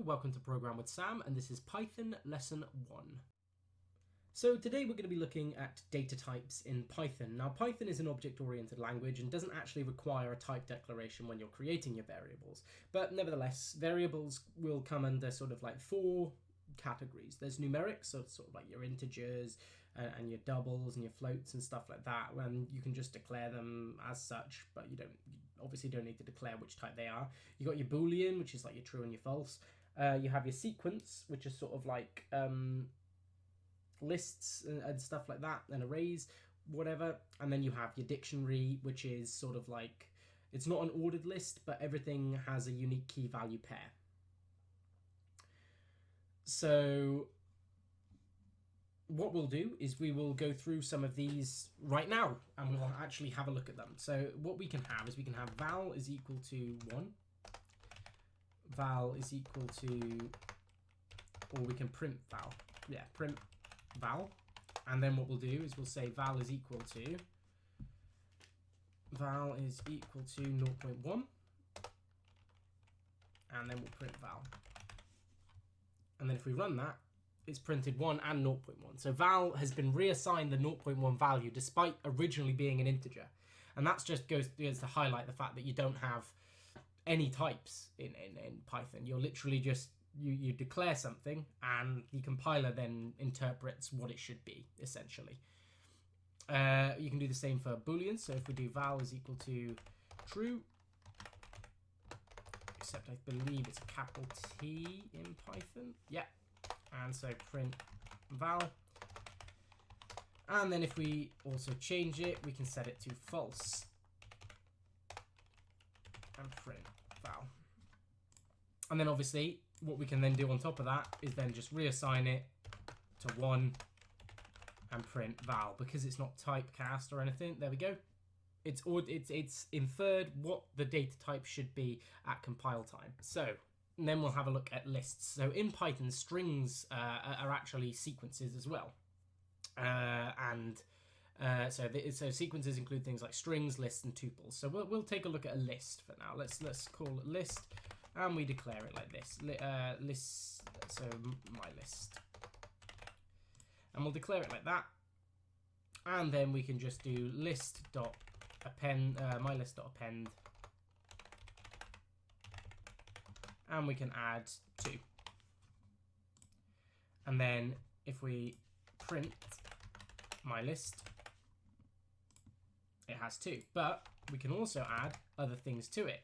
welcome to Program with Sam, and this is Python Lesson 1. So today we're going to be looking at data types in Python. Now Python is an object-oriented language and doesn't actually require a type declaration when you're creating your variables. But nevertheless, variables will come under sort of like four categories. There's numeric, so it's sort of like your integers and your doubles and your floats and stuff like that, and you can just declare them as such, but you obviously don't need to declare which type they are. You got your boolean, which is like your true and your false. You have your sequence, which is sort of like lists and stuff like that, and arrays, whatever. And then you have your dictionary, which is sort of like, it's not an ordered list, but everything has a unique key value pair. So what we'll do is we will go through some of these right now, and we will actually have a look at them. So what we can have is we can have val is equal to 1, val is equal to, or we can print val. Yeah, print val. And then what we'll do is we'll say val is equal to 0.1, and then we'll print val. And then if we run that, it's printed 1 and 0.1. So val has been reassigned the 0.1 value despite originally being an integer. And that just goes to highlight the fact that you don't have any types in Python. You're literally just, you declare something and the compiler then interprets what it should be, essentially. You can do the same for booleans. So if we do val is equal to true, except I believe it's a capital T in Python. Yeah. And so print val. And then if we also change it, we can set it to false. And print val. And then obviously, what we can then do on top of that is then just reassign it to 1 and print val. Because it's not typecast or anything, there we go. It's inferred what the data type should be at compile time. So then we'll have a look at lists. So in Python, strings are actually sequences as well. So sequences include things like strings, lists, and tuples. So we'll take a look at a list for now. Let's call it list, and we declare it like this. List. So my list, and we'll declare it like that. And then we can just do list.append, mylist.append, and we can add 2. And then if we print my list, it has 2. But we can also add other things to it.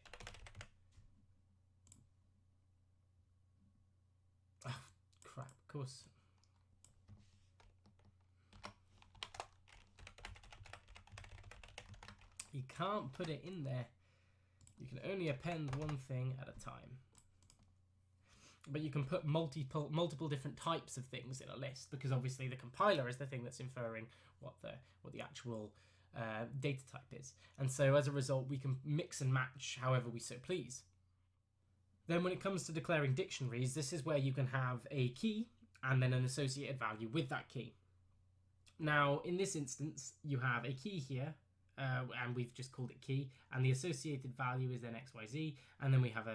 Oh, crap, of course. You can't put it in there. You can only append one thing at a time. But you can put multiple different types of things in a list, because obviously the compiler is the thing that's inferring what the actual data type is. And so as a result, we can mix and match however we so please. Then when it comes to declaring dictionaries, this is where you can have a key and then an associated value with that key. Now, in this instance, you have a key here, and we've just called it key, and the associated value is then XYZ, and then we have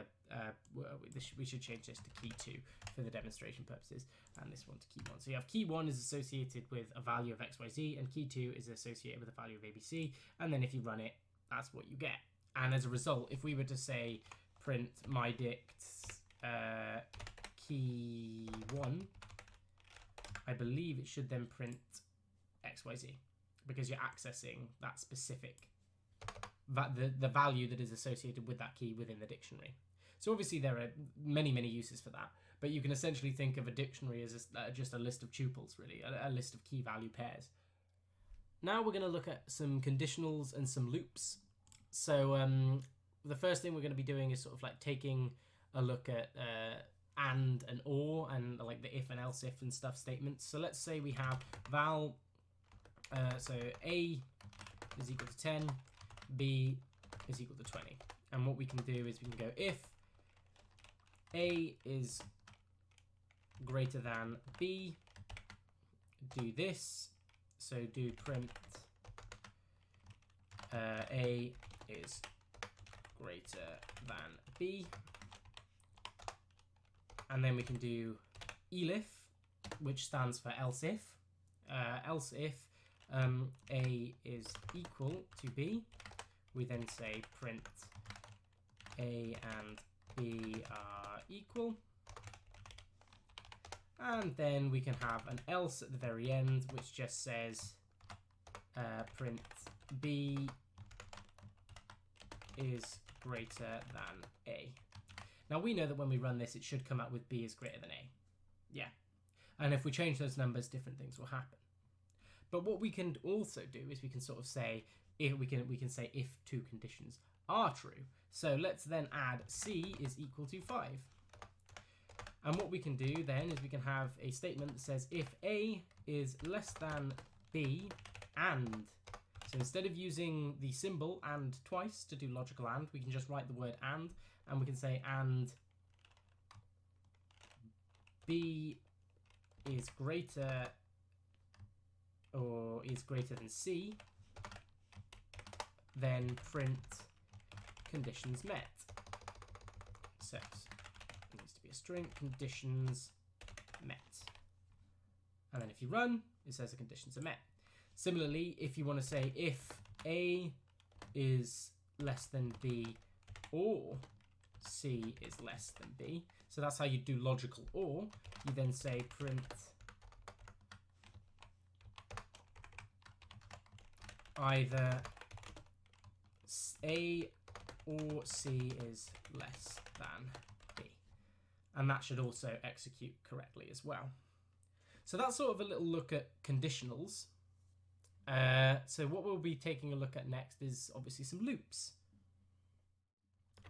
we should change this to key 2 for the demonstration purposes, and this one to key 1. So you have key 1 is associated with a value of XYZ, and key 2 is associated with a value of ABC, and then if you run it, that's what you get. And as a result, if we were to say print mydict key 1, I believe it should then print XYZ, because you're accessing that specific, the value that is associated with that key within the dictionary. So obviously there are many uses for that, but you can essentially think of a dictionary as just a list of tuples, really, a list of key value pairs. Now we're going to look at some conditionals and some loops. So the first thing we're going to be doing is sort of like taking a look at and or, and like the if and else if and stuff statements. So let's say we have val, so A is equal to 10, B is equal to 20. And what we can do is we can go if A is greater than B, do this. So do print A is greater than B. and then we can do elif, which stands for else if. Else if a is equal to b, we then say print a and b are equal. And then we can have an else at the very end, which just says print b is greater than a. Now we know that when we run this, it should come out with b is greater than a. Yeah. And if we change those numbers, different things will happen. But what we can also do is we can sort of say, if we can say if two conditions are true. So let's then add c is equal to 5. And what we can do then is we can have a statement that says if a is less than b and, so instead of using the symbol and twice to do logical and, we can just write the word and we can say and b is greater or is greater than c, then print conditions met. So it needs to be a string, conditions met. And then if you run, it says the conditions are met. Similarly, if you want to say if a is less than b or c is less than b, so that's how you do logical or, you then say print either a or c is less than b. And that should also execute correctly as well. So that's sort of a little look at conditionals. So what we'll be taking a look at next is obviously some loops.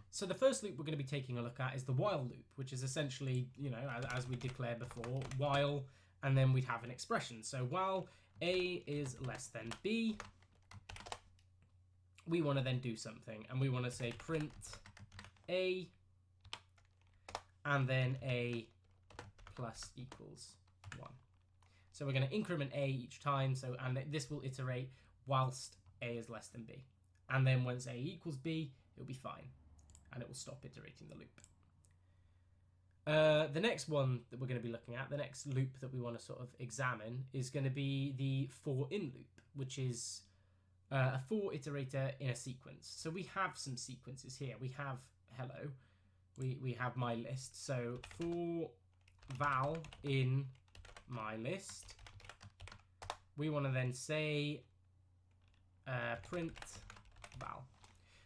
So the first loop we're going to be taking a look at is the while loop, which is essentially, you know, as we declared before, while, and then we'd have an expression. So while a is less than b, we want to then do something, and we want to say print a, and then a plus equals 1. So we're going to increment a each time, so and this will iterate whilst a is less than b. And then once a equals b, it'll be fine, and it will stop iterating the loop. The next one that we're going to be looking at, the next loop that we want to sort of examine, is going to be the for in loop, which is a for iterator in a sequence. So we have some sequences here. We have hello, we have my list. So for val in my list, we want to then say print val.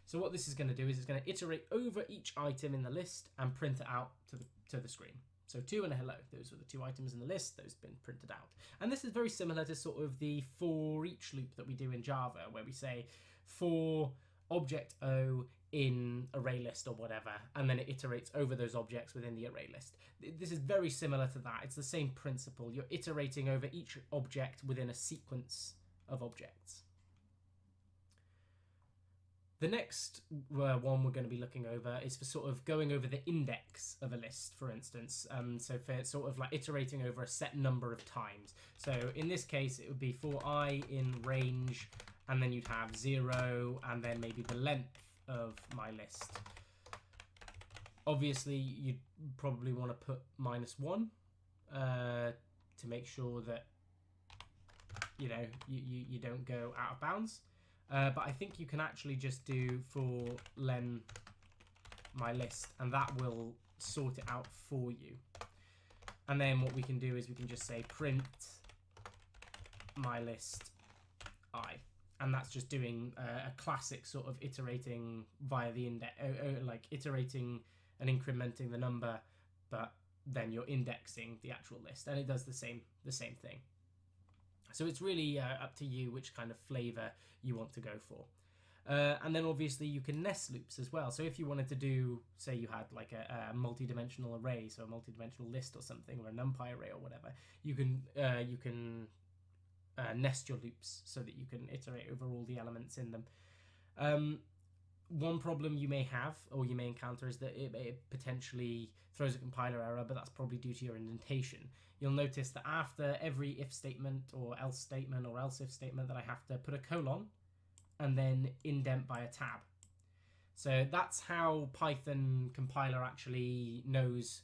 So what this is going to do is it's going to iterate over each item in the list and print it out to the screen. So 2 and a hello, those are the 2 items in the list, those have been printed out. And this is very similar to sort of the for each loop that we do in Java, where we say for object O in array list or whatever, and then it iterates over those objects within the array list. This is very similar to that. It's the same principle. You're iterating over each object within a sequence of objects. The next one we're going to be looking over is for sort of going over the index of a list, for instance. So for sort of like iterating over a set number of times. So in this case, it would be for I in range, and then you'd have 0, and then maybe the length of my list. Obviously, you'd probably want to put -1 to make sure that, you know, you don't go out of bounds. But I think you can actually just do for len my list, and that will sort it out for you. And then what we can do is we can just say print my list I, and that's just doing a classic sort of iterating via the index, like iterating and incrementing the number, but then you're indexing the actual list, and it does the same thing. So it's really up to you which kind of flavor you want to go for. And then obviously you can nest loops as well. So if you wanted to do, say you had like a multi-dimensional array, so a multi-dimensional list or something, or a NumPy array or whatever, you can nest your loops so that you can iterate over all the elements in them. One problem you may have, or you may encounter, is that it potentially throws a compiler error, but that's probably due to your indentation. You'll notice that after every if statement or else statement or else if statement that I have to put a colon and then indent by a tab. So that's how Python compiler actually knows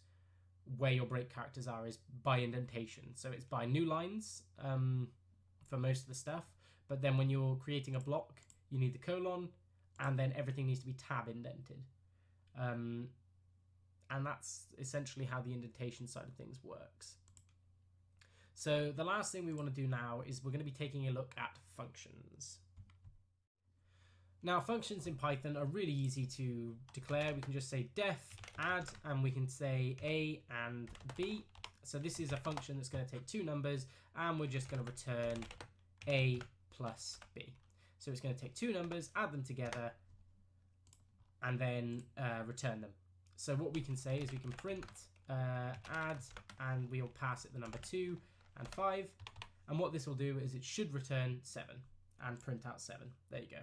where your break characters are is by indentation. So it's by new lines for most of the stuff. But then when you're creating a block, you need the colon, and then everything needs to be tab indented. And that's essentially how the indentation side of things works. So the last thing we want to do now is we're going to be taking a look at functions. Now, functions in Python are really easy to declare. We can just say def add, and we can say a and b. So this is a function that's going to take two numbers, and we're just going to return a plus b. So it's going to take two numbers, add them together, and then return them. So what we can say is we can print add, and we'll pass it the number 2 and 5. And what this will do is it should return 7 and print out 7. There you go.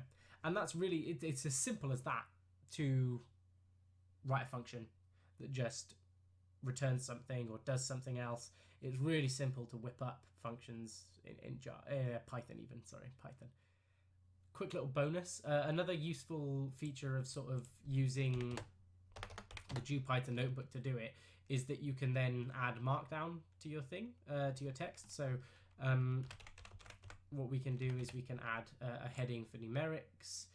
And that's really, it's as simple as that to write a function that just returns something or does something else. It's really simple to whip up functions in Python even, Python. Quick little bonus. Another useful feature of sort of using the GPython notebook to do it is that you can then add markdown to your thing, to your text. So what we can do is we can add a heading for numerics.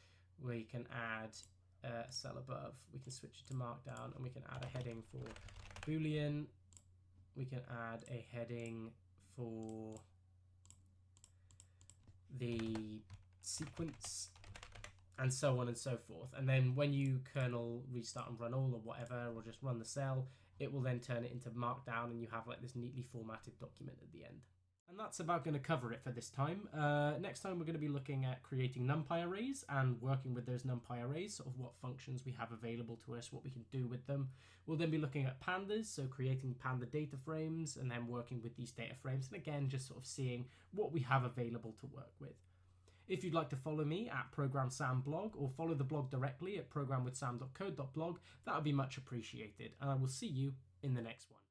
We can add a cell above. We can switch it to markdown, and we can add a heading for Boolean. We can add a heading for the sequence, and so on and so forth. And then when you kernel restart and run all or whatever, or just run the cell, it will then turn it into markdown, and you have like this neatly formatted document at the end. And that's about going to cover it for this time. Next time we're going to be looking at creating NumPy arrays and working with those NumPy arrays, sort of what functions we have available to us, what we can do with them. We'll then be looking at pandas, so creating panda data frames and then working with these data frames. And again, just sort of seeing what we have available to work with. If you'd like to follow me at Program Sam blog, or follow the blog directly at programwithsam.code.blog, that would be much appreciated. And I will see you in the next one.